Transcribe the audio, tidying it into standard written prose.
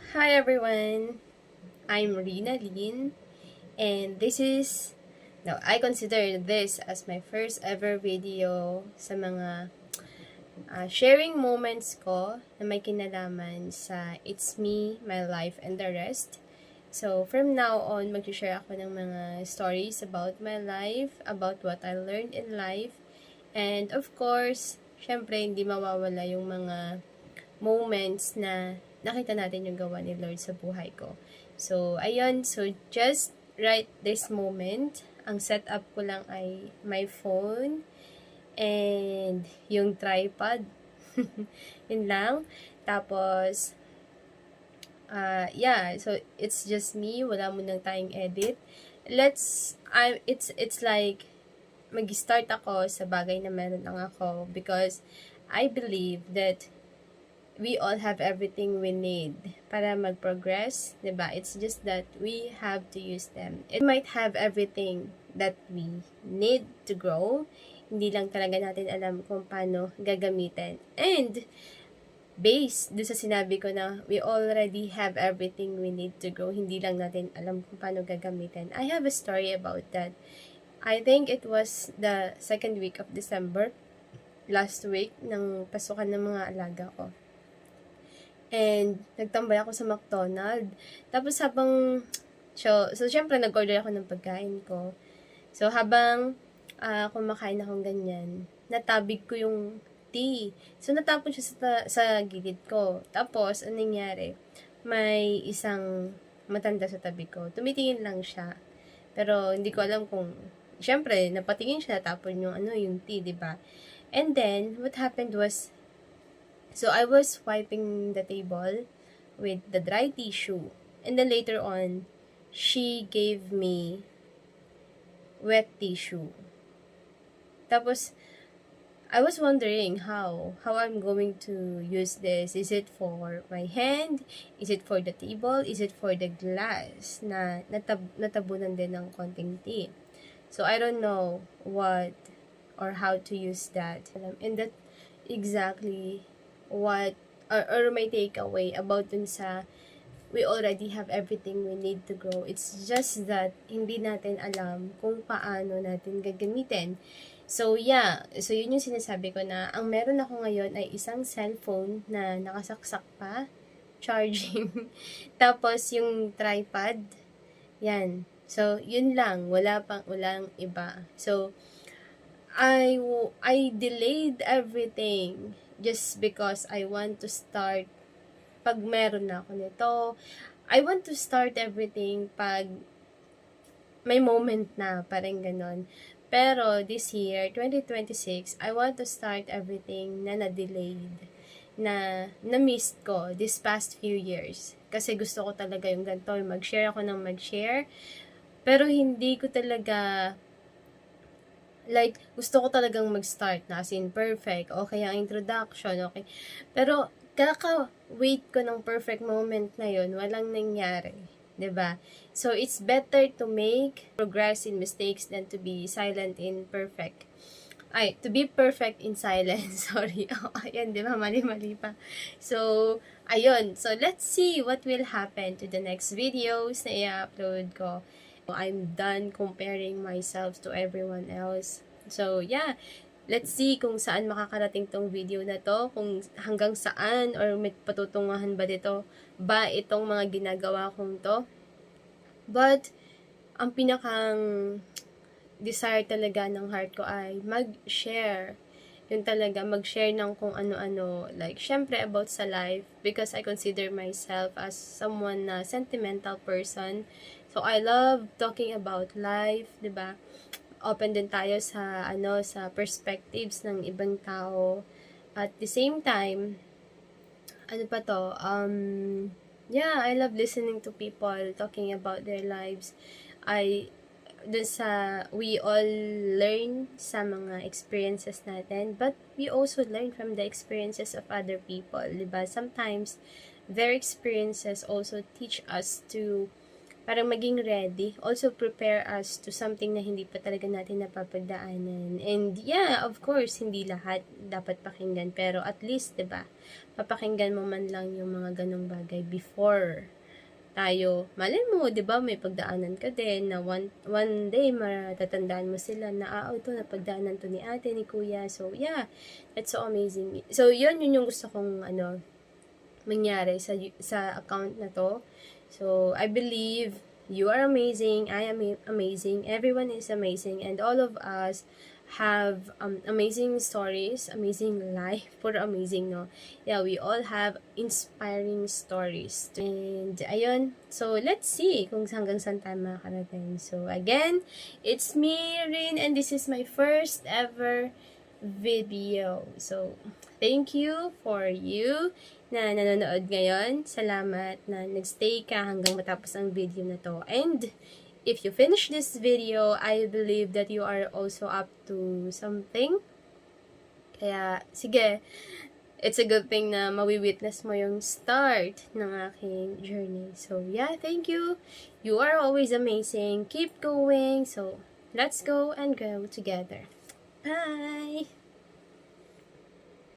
Hi everyone, I'm Rina Lin, and I consider this as my first ever video sa mga sharing moments ko na may kinalaman sa It's Me, My Life, and the Rest. So, from now on, mag-share ako ng mga stories about my life, about what I learned in life, and of course, syempre, hindi mawawala yung mga moments na nakita natin yung gawa ni Lord sa buhay ko. So, ayun. So, just right this moment, ang setup ko lang ay my phone and yung tripod. Yun lang. Tapos, yeah. So, it's just me. Wala mo nang tayong edit. It's like, mag-start ako sa bagay na meron lang ako because I believe that we all have everything we need para mag-progress, 'di ba? It's just that we have to use them. It might have everything that we need to grow. Hindi lang talaga natin alam kung paano gagamitin. And based doon sa sinabi ko na we already have everything we need to grow, hindi lang natin alam kung paano gagamitin. I have a story about that. I think it was the second week of December, last week, ng pasukan ng mga alaga ko. And, nagtambay ako sa McDonald's. Tapos so syempre, nag-order ako ng pagkain ko. So, habang kumakain akong ganyan, natabig ko yung tea. So, natapon siya sa gilid ko. Tapos, anong nangyari? May isang matanda sa tabi ko. Tumitingin lang siya. Pero, hindi ko alam kung, syempre, napatingin siya, natapon yung tea, di ba? And then, what happened was, so I was wiping the table with the dry tissue. And then later on, she gave me wet tissue. Tapos, I was wondering how I'm going to use this. Is it for my hand? Is it for the table? Is it for the glass na natabunan din ng konting tea? So, I don't know what or how to use that. And that exactly what or my takeaway about dun sa we already have everything we need to grow. It's just that hindi natin alam kung paano natin gagamitin. So, yeah. So, yun yung sinasabi ko na ang meron ako ngayon ay isang cellphone na nakasaksak pa, charging. Tapos, yung tripod, yan. So, yun lang. Walang iba. So, I delayed everything just because I want to start pag meron na ako nito. I want to start everything pag may moment na, parang ganon. Pero this year, 2026, I want to start everything na na-delayed, na na-missed ko this past few years. Kasi gusto ko talaga yung ganito, yung mag-share ako ng mag-share. Pero hindi ko talaga gusto ko talagang mag-start na as in perfect, okay ang introduction, okay. Pero, kaka-wait ko ng perfect moment na yon walang nangyari. 'Di ba? So, it's better to make progress in mistakes than to be silent in perfect. To be perfect in silence. Sorry. Ayan, di ba? Mali-mali pa. So, ayun. So, let's see what will happen to the next videos na i-upload ko. I'm done comparing myself to everyone else. So, yeah. Let's see kung saan makakarating tong video na to, kung hanggang saan or may patutunguhan ba dito ba itong mga ginagawa kong to. But, ang pinakang desire talaga ng heart ko ay mag-share. Yun talaga, mag-share ng kung ano-ano. Like, syempre about sa life because I consider myself as someone na sentimental person. So, I love talking about life, 'di ba? Open din tayo sa sa perspectives ng ibang tao. At the same time, yeah, I love listening to people talking about their lives. We all learn sa mga experiences natin, but we also learn from the experiences of other people, 'di ba? Sometimes their experiences also teach us to parang maging ready. Also, prepare us to something na hindi pa talaga natin napapagdaanan. And yeah, of course, hindi lahat dapat pakinggan. Pero at least, 'di ba, papakinggan mo man lang yung mga ganong bagay before tayo. Malay mo, 'di ba, may pagdaanan ka din na one day matatandaan mo sila na ito napagdaanan to ni ate, ni kuya. So yeah, that's so amazing. So yun yung gusto kong mangyari sa account na to. So I believe you are amazing, I am amazing, everyone is amazing, and all of us have amazing stories, amazing life, puro amazing, no? Yeah, we all have inspiring stories. And ayun, so let's see kung hanggang saan tayo makakarating. So again, it's me, Rin, and this is my first ever video. So, thank you for you na nanonood ngayon. Salamat na nagstay ka hanggang matapos ang video na to. And if you finish this video, I believe that you are also up to something. Kaya, sige, it's a good thing na mawi-witness mo yung start ng aking journey. So, yeah, thank you. You are always amazing. Keep going. So, let's go and grow together. Bye!